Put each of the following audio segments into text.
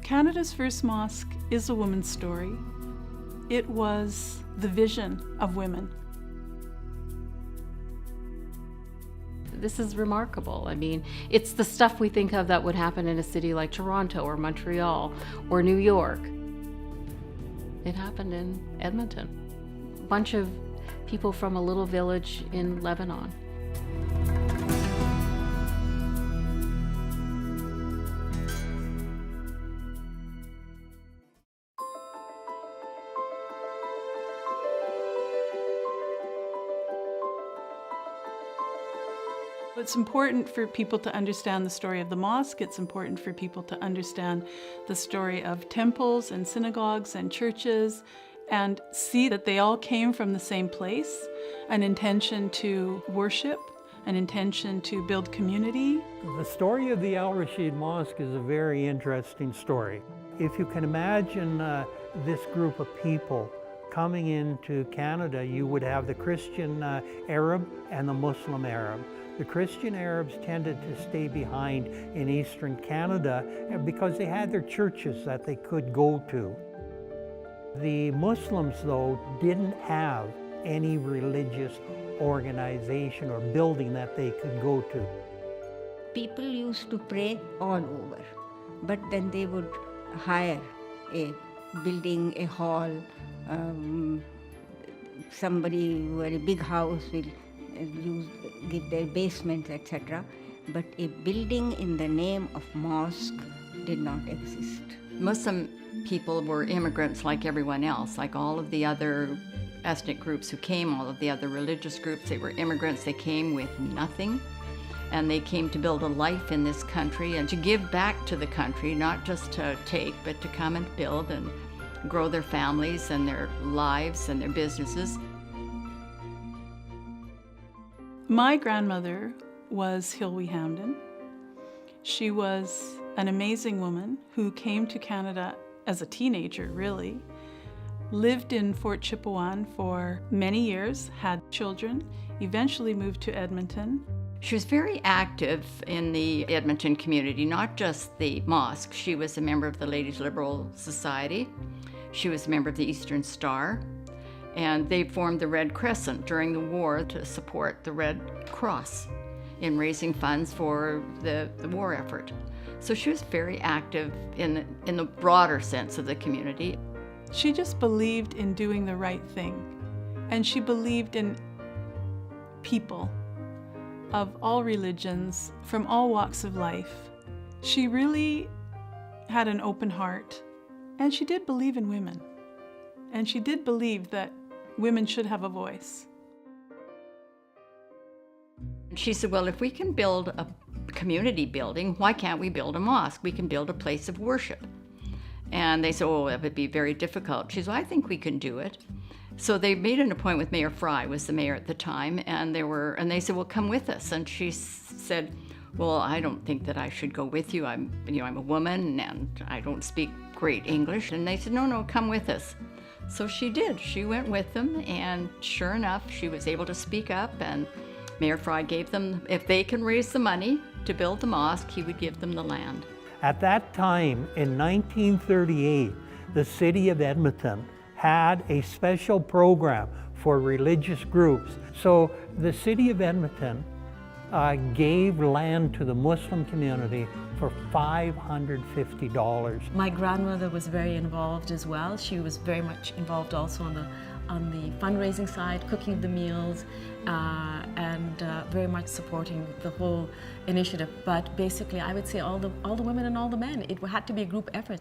Canada's first mosque is a woman's story. It was the vision of women. This is remarkable. I mean, it's the stuff we think of that would happen in a city like Toronto or Montreal or New York. It happened in Edmonton. A bunch of people from a little village in Lebanon. It's important for people to understand the story of the mosque. It's important for people to understand the story of temples and synagogues and churches and see that they all came from the same place, an intention to worship, an intention to build community. The story of the Al Rashid Mosque is a very interesting story. If you can imagine this group of people coming into Canada, you would have the Christian Arab and the Muslim Arab. The Christian Arabs tended to stay behind in Eastern Canada because they had their churches that they could go to. The Muslims, though, didn't have any religious organization or building that they could go to. People used to pray all over, but then they would hire a building, a hall, somebody who had a big house will give their basements, etc. But a building in the name of mosque did not exist. Muslim people were immigrants like everyone else, like all of the other ethnic groups who came, all of the other religious groups. They were immigrants. They came with nothing, and they came to build a life in this country and to give back to the country, not just to take, but to come and build and grow their families and their lives and their businesses. My grandmother was Hilary Hamden. She was an amazing woman who came to Canada as a teenager, really, lived in Fort Chipewyan for many years, had children, eventually moved to Edmonton. She was very active in the Edmonton community, not just the mosque. She was a member of the Ladies Liberal Society. She was a member of the Eastern Star. And they formed the Red Crescent during the war to support the Red Cross in raising funds for the war effort. So she was very active in the broader sense of the community. She just believed in doing the right thing. And she believed in people of all religions, from all walks of life. She really had an open heart. And she did believe in women. And she did believe that women should have a voice. She said, well, if we can build a community building, why can't we build a mosque? We can build a place of worship. And they said, oh, it would be very difficult. She said, well, I think we can do it. So they made an appointment with Mayor Fry, was the mayor at the time, and they said, well, come with us. And she said, well, I don't think that I should go with you. I'm a woman and I don't speak great English. And they said, no, come with us. So she did. She went with them, and sure enough, she was able to speak up, and Mayor Fry gave them, if they can raise the money to build the mosque, he would give them the land. At that time, in 1938, the city of Edmonton had a special program for religious groups. So the city of Edmonton gave land to the Muslim community for $550. My grandmother was very involved as well. She was very much involved also on the fundraising side, cooking the meals, and very much supporting the whole initiative. But basically, I would say all the women and all the men. It had to be a group effort.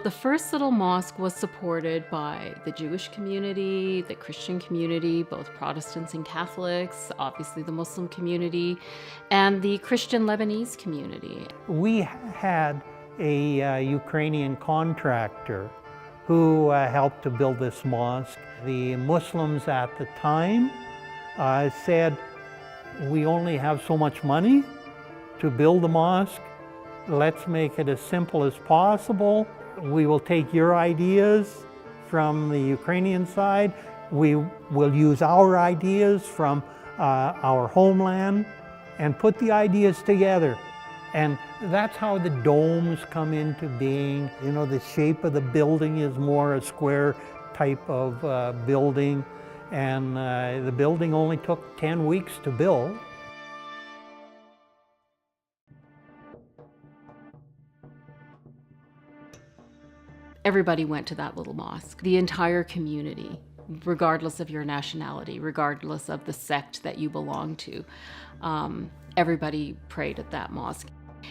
The first little mosque was supported by the Jewish community, the Christian community, both Protestants and Catholics, obviously the Muslim community, and the Christian Lebanese community. We had a Ukrainian contractor who helped to build this mosque. The Muslims at the time said, we only have so much money to build the mosque. Let's make it as simple as possible. We will take your ideas from the Ukrainian side. We will use our ideas from our homeland and put the ideas together And that's how the domes come into being. You know, the shape of the building is more a square type of building, and the building only took 10 weeks to build. Everybody went to that little mosque, the entire community, regardless of your nationality, regardless of the sect that you belong to. Everybody prayed at that mosque.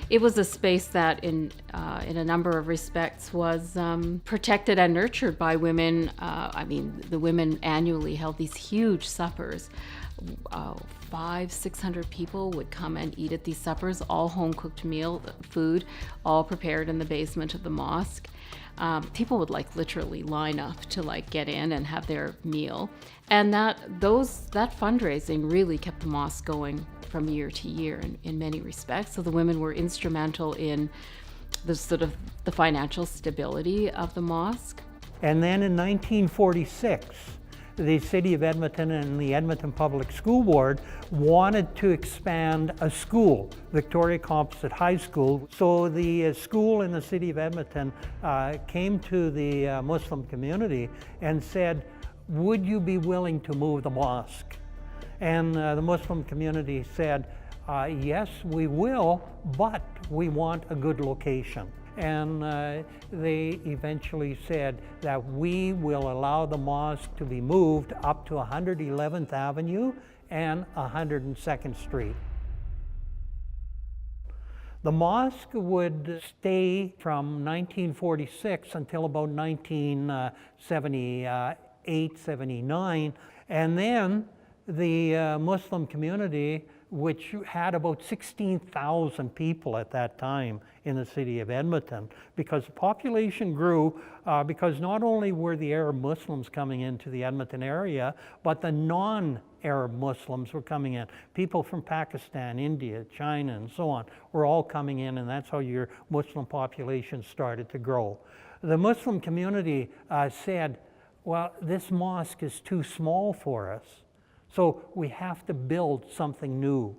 It was a space that in a number of respects was protected and nurtured by women. I mean, the women annually held these huge suppers. 500-600 people would come and eat at these suppers, all home-cooked food, all prepared in the basement of the mosque. People would literally line up to get in and have their meal. And that fundraising really kept the mosque going from year to year in many respects. So the women were instrumental in the the financial stability of the mosque. And then in 1946, the City of Edmonton and the Edmonton Public School Board wanted to expand a school, Victoria Composite High School. So the school in the City of Edmonton came to the Muslim community and said, would you be willing to move the mosque? And the Muslim community said, yes, we will, but we want a good location. And they eventually said that we will allow the mosque to be moved up to 111th Avenue and 102nd Street. The mosque would stay from 1946 until about 1978, 79, and then the Muslim community, which had about 16,000 people at that time in the city of Edmonton, because the population grew because not only were the Arab Muslims coming into the Edmonton area, but the non-Arab Muslims were coming in. People from Pakistan, India, China, and so on were all coming in, and that's how your Muslim population started to grow. The Muslim community said, well, this mosque is too small for us. So we have to build something new,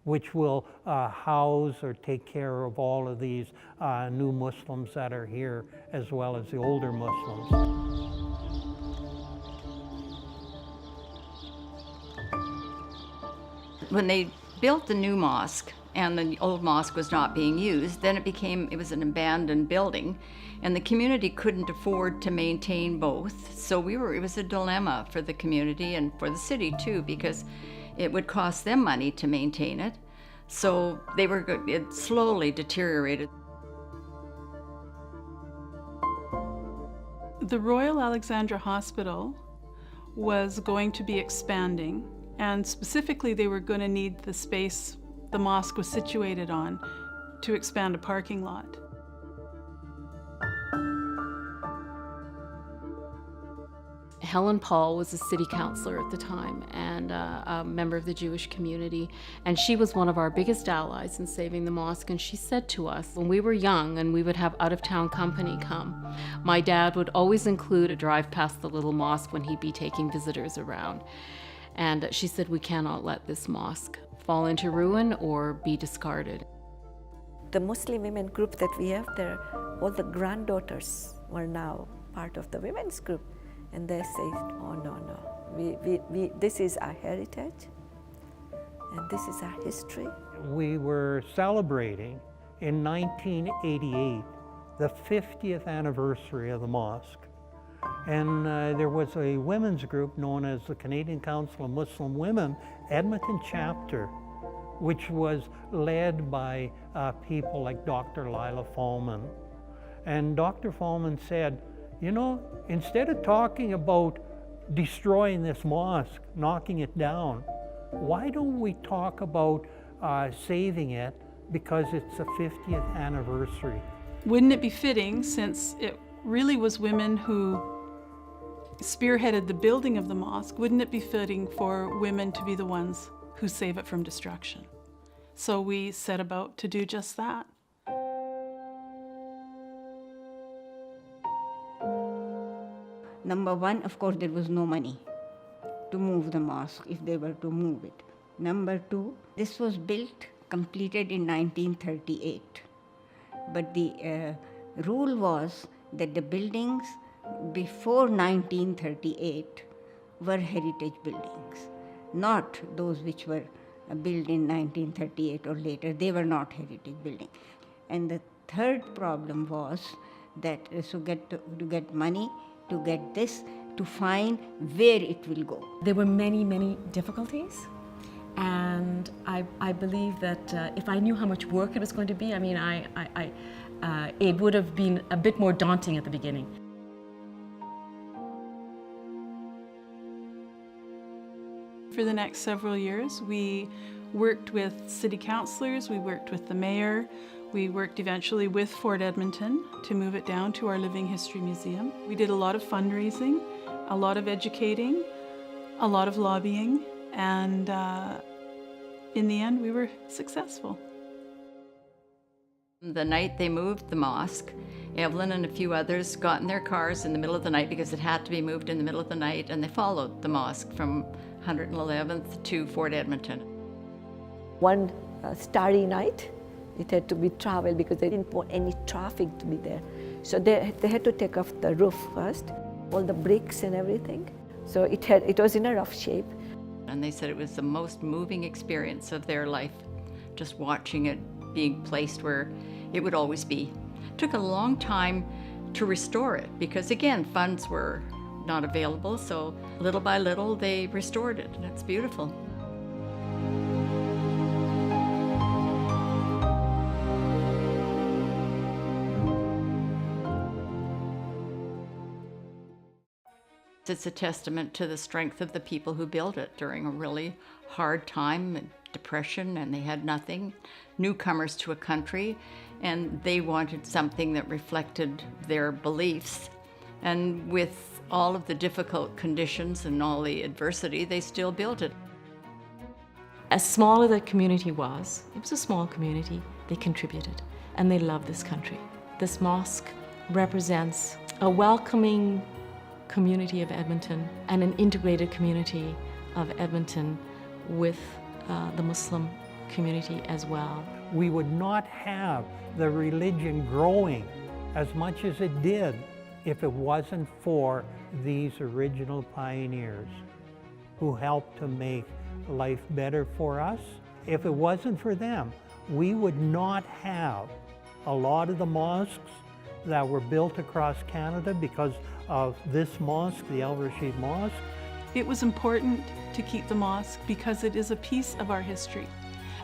which will house or take care of all of these new Muslims that are here, as well as the older Muslims. When they built the new mosque and the old mosque was not being used, then it was an abandoned building, and the community couldn't afford to maintain both. So it was a dilemma for the community and for the city too, because it would cost them money to maintain it. So it slowly deteriorated. The Royal Alexandra Hospital was going to be expanding, and specifically they were going to need the space the mosque was situated on to expand a parking lot. Helen Paul was a city councillor at the time and a member of the Jewish community, and she was one of our biggest allies in saving the mosque. And she said to us, when we were young and we would have out-of-town company come, my dad would always include a drive past the little mosque when he'd be taking visitors around. And she said, we cannot let this mosque fall into ruin or be discarded. The Muslim women group that we have there, all the granddaughters were now part of the women's group. And they say, oh no, this is our heritage and this is our history. We were celebrating in 1988 the 50th anniversary of the mosque. And there was a women's group known as the Canadian Council of Muslim Women, Edmonton chapter, which was led by people like Dr. Lila Fallman. And Dr. Fallman said, you know, instead of talking about destroying this mosque, knocking it down, why don't we talk about saving it because it's the 50th anniversary? Wouldn't it be fitting, since it really was women who spearheaded the building of the mosque, wouldn't it be fitting for women to be the ones who save it from destruction? So we set about to do just that. Number one, of course, there was no money to move the mosque if they were to move it. Number two, this was built completed in 1938. But the rule was that the buildings before 1938 were heritage buildings, not those which were built in 1938 or later. They were not heritage buildings. And the third problem was that to get money, to get this, to find where it will go. There were many, many difficulties. And I believe that if I knew how much work it was going to be, I mean, it would have been a bit more daunting at the beginning. For the next several years, we worked with city councillors, we worked with the mayor, we worked eventually with Fort Edmonton to move it down to our Living History Museum. We did a lot of fundraising, a lot of educating, a lot of lobbying, and in the end, we were successful. The night they moved the mosque, Evelyn and a few others got in their cars in the middle of the night because it had to be moved in the middle of the night, and they followed the mosque from 111th to Fort Edmonton. One starry night, it had to be traveled because they didn't want any traffic to be there. So they had to take off the roof first, all the bricks and everything. So it was in a rough shape. And they said it was the most moving experience of their life, just watching it being placed where it would always be. It took a long time to restore it because, again, funds were not available, so little by little they restored it, and it's beautiful. It's a testament to the strength of the people who built it during a really hard time and depression, and they had nothing, newcomers to a country, and they wanted something that reflected their beliefs. And with all of the difficult conditions and all the adversity, they still built it. As small as the community was, it was a small community, they contributed, and they love this country. This mosque represents a welcoming community of Edmonton and an integrated community of Edmonton with the Muslim community as well. We would not have the religion growing as much as it did if it wasn't for these original pioneers who helped to make life better for us. If it wasn't for them, we would not have a lot of the mosques that were built across Canada because of this mosque, the Al Rashid Mosque. It was important to keep the mosque because it is a piece of our history.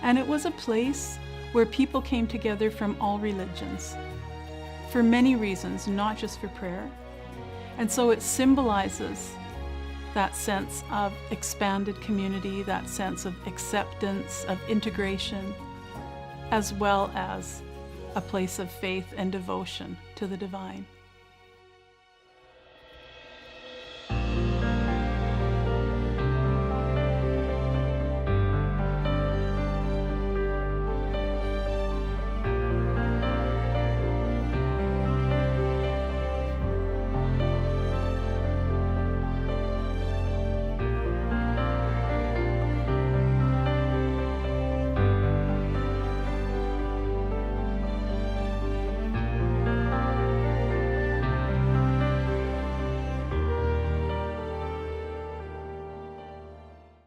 And it was a place where people came together from all religions for many reasons, not just for prayer. And so it symbolizes that sense of expanded community, that sense of acceptance, of integration, as well as a place of faith and devotion to the divine.